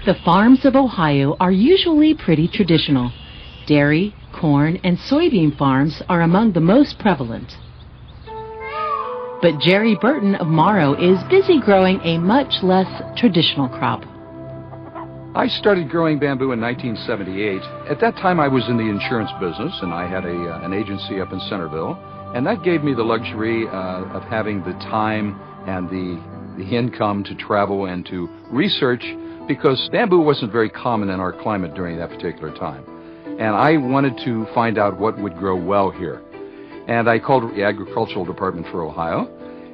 The farms of Ohio are usually pretty traditional. Dairy, corn, and soybean farms are among the most prevalent. But Jerry Burton of Morrow is busy growing a much less traditional crop. I started growing bamboo in 1978. At that time, I was in the insurance business, and I had an agency up in Centerville, and that gave me the luxury of having the time and the income to travel and to research, because bamboo wasn't very common in our climate during that particular time. And I wanted to find out what would grow well here. And I called the agricultural department for Ohio,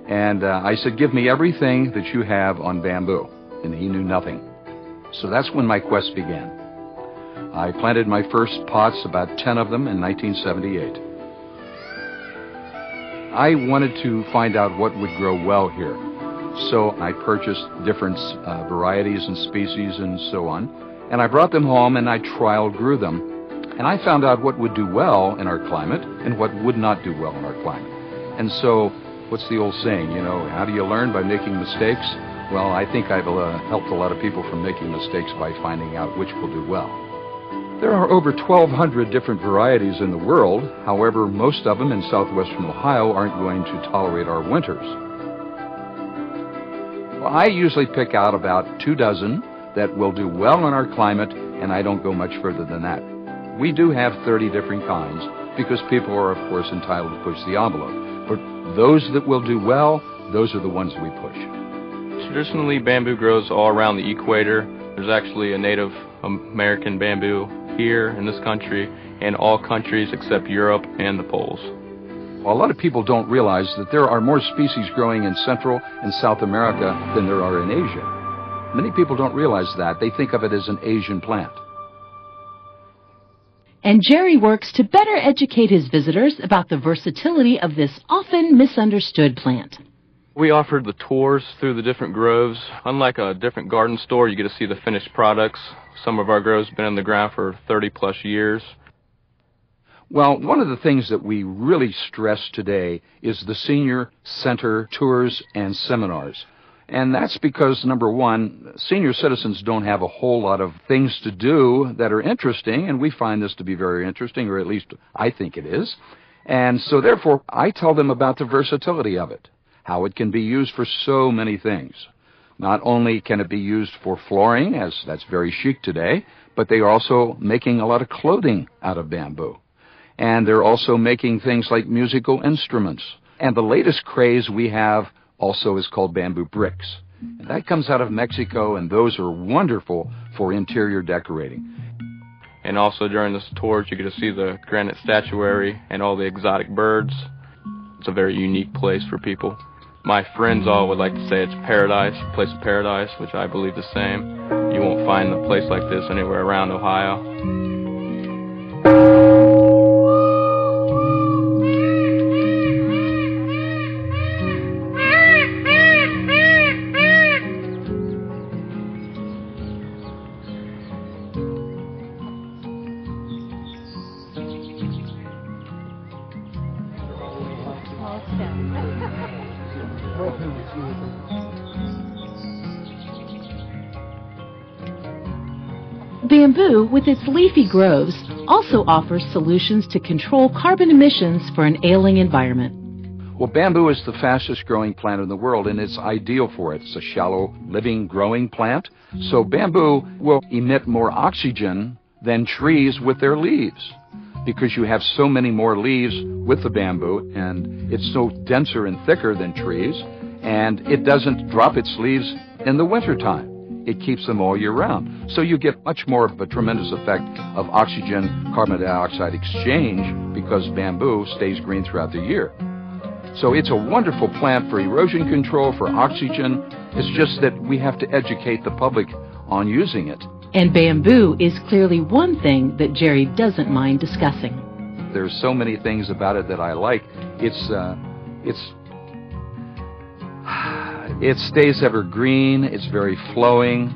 and I said, give me everything that you have on bamboo. And he knew nothing. So that's when my quest began. I planted my first pots, about 10 of them, in 1978. I wanted to find out what would grow well here. So I purchased different varieties and species and so on. And I brought them home and I trial grew them. And I found out what would do well in our climate and what would not do well in our climate. And so, what's the old saying, you know, how do you learn? By making mistakes? Well, I think I've helped a lot of people from making mistakes by finding out which will do well. There are over 1,200 different varieties in the world. However, most of them in southwestern Ohio aren't going to tolerate our winters. Well, I usually pick out about 2 dozen that will do well in our climate, and I don't go much further than that. We do have 30 different kinds because people are, of course, entitled to push the envelope. But those that will do well, those are the ones we push. Traditionally, bamboo grows all around the equator. There's actually a Native American bamboo here in this country and all countries except Europe and the poles. Well, a lot of people don't realize that there are more species growing in Central and South America than there are in Asia. Many people don't realize that. They think of it as an Asian plant. And Jerry works to better educate his visitors about the versatility of this often misunderstood plant. We offered the tours through the different groves. Unlike a different garden store, you get to see the finished products. Some of our groves have been in the ground for 30-plus years. Well, one of the things that we really stress today is the senior center tours and seminars. And that's because, number one, senior citizens don't have a whole lot of things to do that are interesting, and we find this to be very interesting, or at least I think it is. And so, therefore, I tell them about the versatility of it, how it can be used for so many things. Not only can it be used for flooring, as that's very chic today, but they are also making a lot of clothing out of bamboo. And they're also making things like musical instruments. And the latest craze we have also is called bamboo bricks. And that comes out of Mexico, and those are wonderful for interior decorating. And also during the tours, you get to see the granite statuary and all the exotic birds. It's a very unique place for people. My friends all would like to say it's paradise, a place of paradise, which I believe the same. You won't find a place like this anywhere around Ohio. Bamboo, with its leafy groves, also offers solutions to control carbon emissions for an ailing environment. Well, bamboo is the fastest growing plant in the world, and it's ideal for it. It's a shallow, living, growing plant. So bamboo will emit more oxygen than trees with their leaves, because you have so many more leaves with the bamboo, and it's so denser and thicker than trees, and it doesn't drop its leaves in the wintertime. It keeps them all year round. So you get much more of a tremendous effect of oxygen-carbon dioxide exchange because bamboo stays green throughout the year. So it's a wonderful plant for erosion control, for oxygen. It's just that we have to educate the public on using it. And bamboo is clearly one thing that Jerry doesn't mind discussing. There's so many things about it that I like. It stays evergreen, it's very flowing,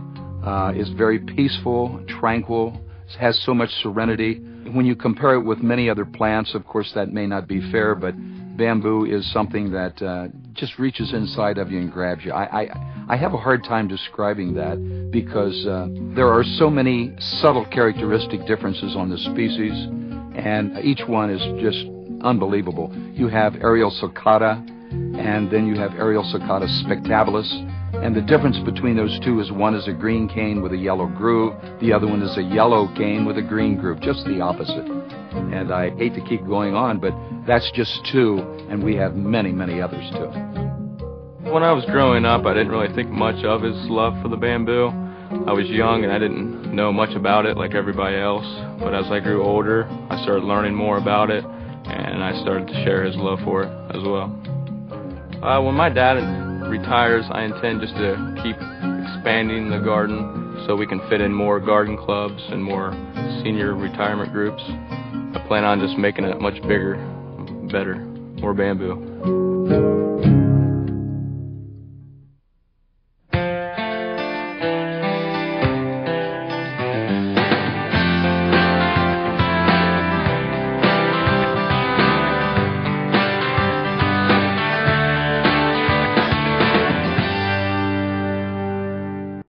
it's very peaceful, tranquil, it has so much serenity. When you compare it with many other plants, of course, that may not be fair, but bamboo is something that just reaches inside of you and grabs you. I have a hard time describing that because there are so many subtle characteristic differences on the species, and each one is just unbelievable. You have Aerial sulcata, and then you have Aerial sulcata spectabilis, and the difference between those two is one is a green cane with a yellow groove, the other one is a yellow cane with a green groove, just the opposite. And I hate to keep going on, but that's just two, and we have many, many others too. When I was growing up, I didn't really think much of his love for the bamboo. I was young and I didn't know much about it like everybody else, but as I grew older, I started learning more about it, and I started to share his love for it as well. When my dad retires, I intend just to keep expanding the garden so we can fit in more garden clubs and more senior retirement groups. I plan on just making it much bigger, better, more bamboo.